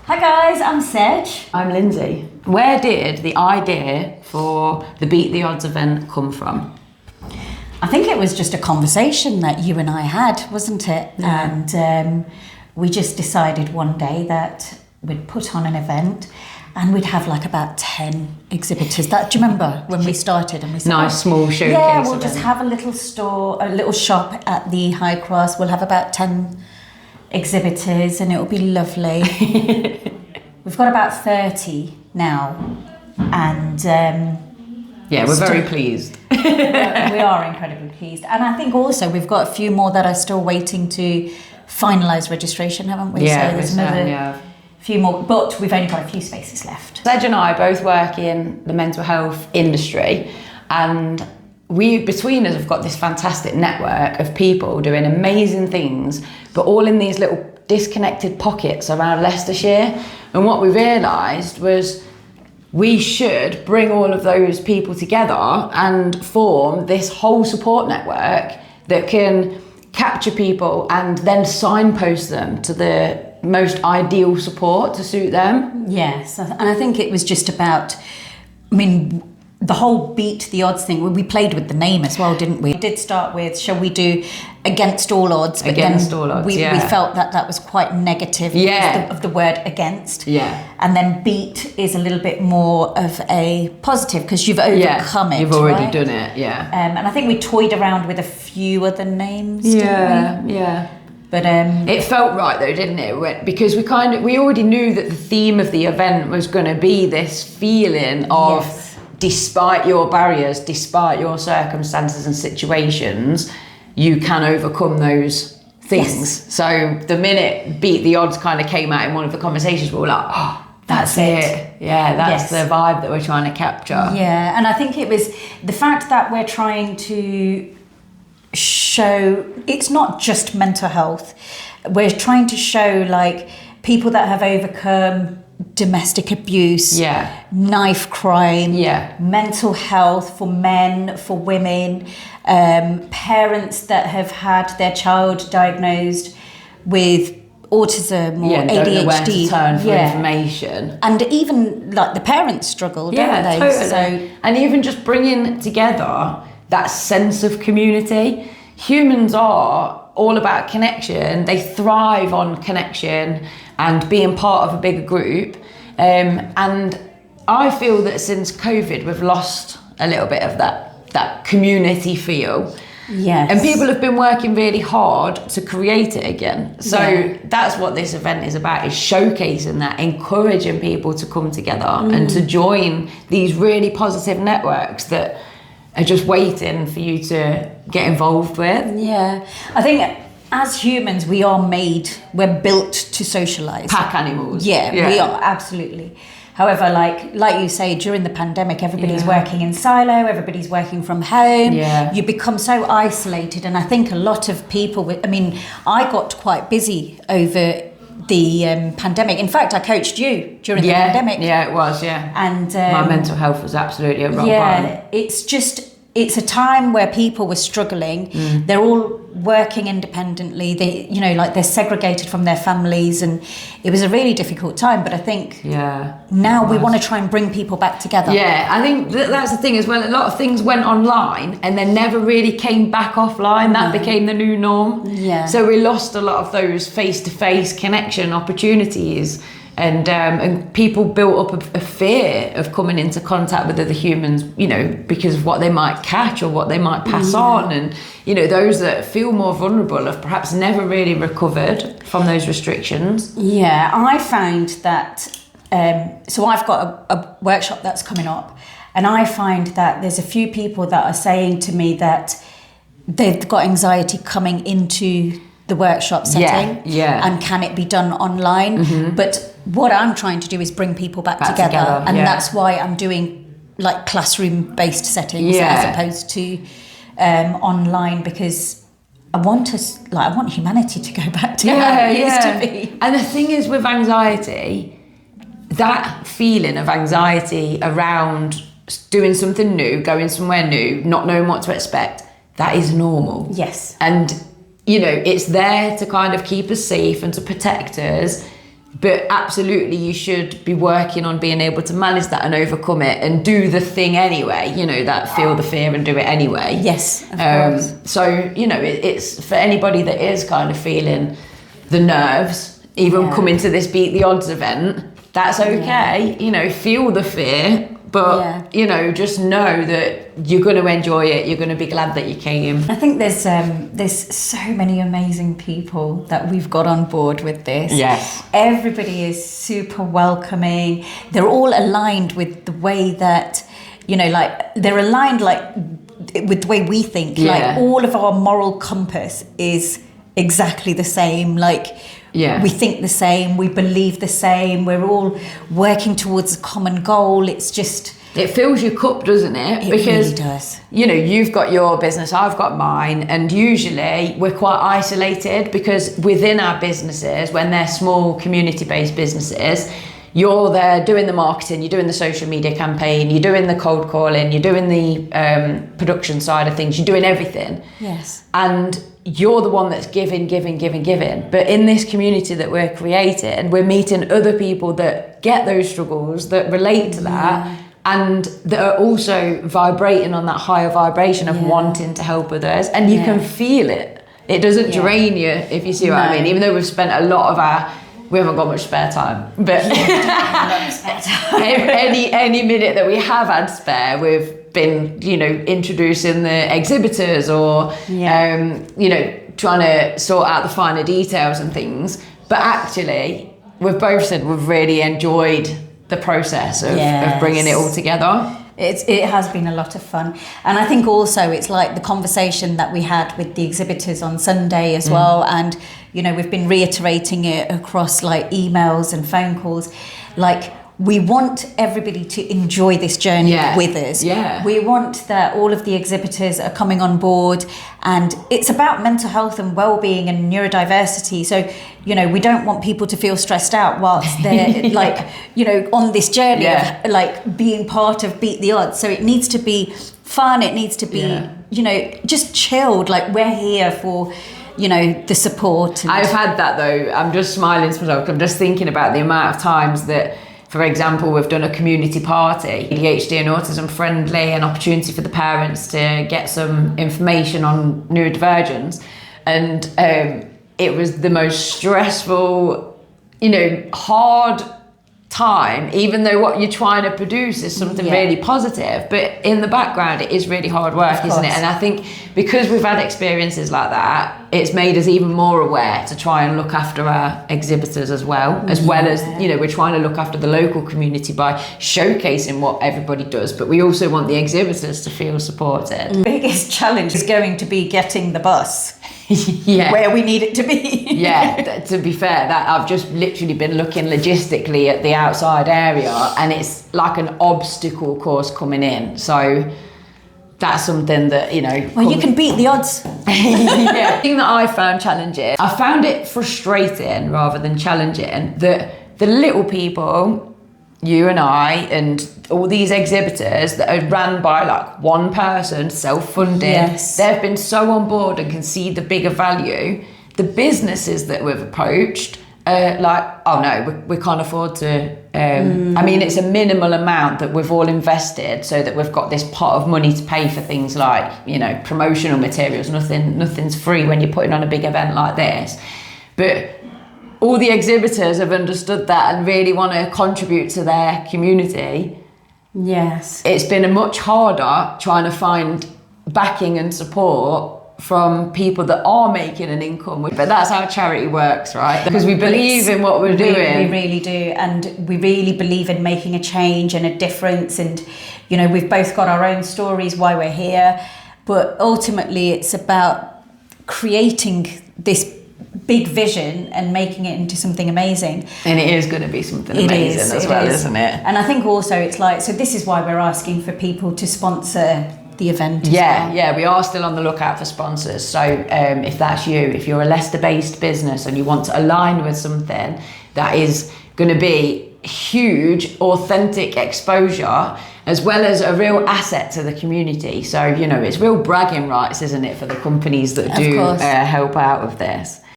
Hi guys, I'm Sej. I'm Lindsay. Where did the idea for the Beat the Odds event come from? I think it was just a conversation that you and I had, wasn't it? Yeah. And we just decided one day that we'd put on an event and we'd have like about 10 exhibitors. Do you remember when we started? And we said, Nice small showcase. Yeah, we'll event. just have a little store, a little shop at the Highcross. We'll have about 10 exhibitors and it'll be lovely. We've got about 30 now, and we're very pleased. we are incredibly pleased. And I think also we've got a few more that are still waiting to finalise registration, haven't we? Yeah, so there's another few more, but we've only got a few spaces left. Sej and I both work in the mental health industry, and we, between us, have got this fantastic network of people doing amazing things, but all in these little disconnected pockets around Leicestershire. And what we realised was we should bring all of those people together and form this whole support network that can capture people and then signpost them to the most ideal support to suit them. Yes, and I think it was just about, the whole Beat the Odds thing, we played with the name as well, didn't we? We did start with, shall we do against all odds? But against then all odds, we felt that was quite negative of the word against. Yeah. And then beat is a little bit more of a positive because you've overcome it. You've already done it, yeah. And I think we toyed around with a few other names, didn't we? Yeah. But it felt right though, didn't it? Because we already knew that the theme of the event was going to be this feeling of despite your barriers, despite your circumstances and situations, you can overcome those things. Yes. So the minute Beat the Odds kind of came out in one of the conversations, we were like, oh, that's it. Yeah, that's the vibe that we're trying to capture. Yeah, and I think it was the fact that we're trying to show it's not just mental health. We're trying to show like people that have overcome domestic abuse, knife crime, mental health for men, for women, parents that have had their child diagnosed with autism or ADHD. Don't know where to turn for information. And even like the parents struggle, don't they? Totally. So, and even just bringing together that sense of community. Humans are all about connection. They thrive on connection and being part of a bigger group. And I feel that since COVID, we've lost a little bit of that community feel. Yes. And people have been working really hard to create it again. So that's what this event is about, is showcasing that, encouraging people to come together and to join these really positive networks that are just waiting for you to get involved with. Yeah. I think as humans, we're built to socialise. Pack animals. Yeah, we are, absolutely. However, like you say, during the pandemic, everybody's working in silo, everybody's working from home. Yeah. You become so isolated. And I think a lot of people, I got quite busy over the pandemic. In fact, I coached you during the pandemic. Yeah, it was, And my mental health was absolutely a rock bottom. It's a time where people were struggling. They're all working independently. They're segregated from their families, and it was a really difficult time. But I think now we want to try and bring people back together. Yeah, I think that's the thing as well. A lot of things went online and then never really came back offline. That became the new norm. Yeah. So we lost a lot of those face-to-face connection opportunities. And people built up a fear of coming into contact with other humans, because of what they might catch or what they might pass on. And, those that feel more vulnerable have perhaps never really recovered from those restrictions. Yeah, I found that, so I've got a workshop that's coming up, and I find that there's a few people that are saying to me that they've got anxiety coming into the workshop setting, and can it be done online? But what I'm trying to do is bring people back together, and that's why I'm doing like classroom-based settings as opposed to online, because I want humanity to go back to how it used to be. And the thing is with anxiety, that feeling of anxiety around doing something new, going somewhere new, not knowing what to expect, that is normal. Yes. And it's there to kind of keep us safe and to protect us. But absolutely, you should be working on being able to manage that and overcome it and do the thing anyway, you know, that feel the fear and do it anyway. Yes, of course. So, you know, it's for anybody that is kind of feeling the nerves, even coming to this Beat the Odds event, that's okay. You know, feel the fear, but, you know, just know that you're going to enjoy it. You're going to be glad that you came. I think there's so many amazing people that we've got on board with this. Yes. Everybody is super welcoming. They're all aligned with the way that, you know, like they're aligned like with the way we think. Like all of our moral compass is exactly the same. Like we think the same, we believe the same, we're all working towards a common goal. It's just... It fills your cup, doesn't it? It really does. You know, you've got your business, I've got mine, and usually we're quite isolated because within our businesses, when they're small community-based businesses, you're there doing the marketing, you're doing the social media campaign, you're doing the cold calling, you're doing the production side of things, you're doing everything. Yes. And you're the one that's giving. But in this community that we're creating, we're meeting other people that get those struggles, that relate to that, and that are also vibrating on that higher vibration of wanting to help others. And you can feel it. It doesn't drain you, if you see what I mean. Even though we've spent a lot of we haven't got much spare time, but any minute that we have had spare, we've been, you know, introducing the exhibitors or, you know, trying to sort out the finer details and things. But actually, we've both said we've really enjoyed the process of bringing it all together. It has been a lot of fun. And I think also it's like the conversation that we had with the exhibitors on Sunday as well. And, you know, we've been reiterating it across like emails and phone calls. Like, we want everybody to enjoy this journey with us. Yeah. We want that all of the exhibitors are coming on board, and it's about mental health and well-being and neurodiversity. So, you know, we don't want people to feel stressed out whilst they're like, you know, on this journey of like being part of Beat the Odds. So it needs to be fun. It needs to be, you know, just chilled. Like, we're here for, you know, the support. And I've had that though. I'm just smiling to myself. I'm just thinking about the amount of times that, for example, we've done a community party, ADHD and autism friendly, an opportunity for the parents to get some information on neurodivergence. And it was the most stressful, you know, hard time, even though what you're trying to produce is something really positive, but in the background it is really hard work, isn't it? And I think because we've had experiences like that, it's made us even more aware to try and look after our exhibitors as well as, you know, we're trying to look after the local community by showcasing what everybody does, but we also want the exhibitors to feel supported. The biggest challenge is going to be getting the bus where we need it to be. To be fair, that I've just literally been looking logistically at the outside area, and it's like an obstacle course coming in. So that's something that, you know... Well, you can beat the odds. The thing that I found challenging, I found it frustrating rather than challenging, that the little people, you and I, and all these exhibitors that are ran by like one person, self-funded, they've been so on board and can see the bigger value. The businesses that we've approached are like, oh no, we can't afford to. I mean, it's a minimal amount that we've all invested so that we've got this pot of money to pay for things like, you know, promotional materials. Nothing's free when you're putting on a big event like this. But all the exhibitors have understood that and really want to contribute to their community. Yes. It's been much harder trying to find backing and support from people that are making an income. But that's how charity works, right? Because we believe in what we're doing. We really do. And we really believe in making a change and a difference. And, you know, we've both got our own stories why we're here. But ultimately, it's about creating this big vision and making it into something amazing. And it is going to be something amazing as well, isn't it? And I think also it's like, so this is why we're asking for people to sponsor the event as well. We are still on the lookout for sponsors. So if that's you, if you're a Leicester-based business and you want to align with something that is going to be huge, authentic exposure, as well as a real asset to the community. So, you know, it's real bragging rights, isn't it, for the companies that do help out with this.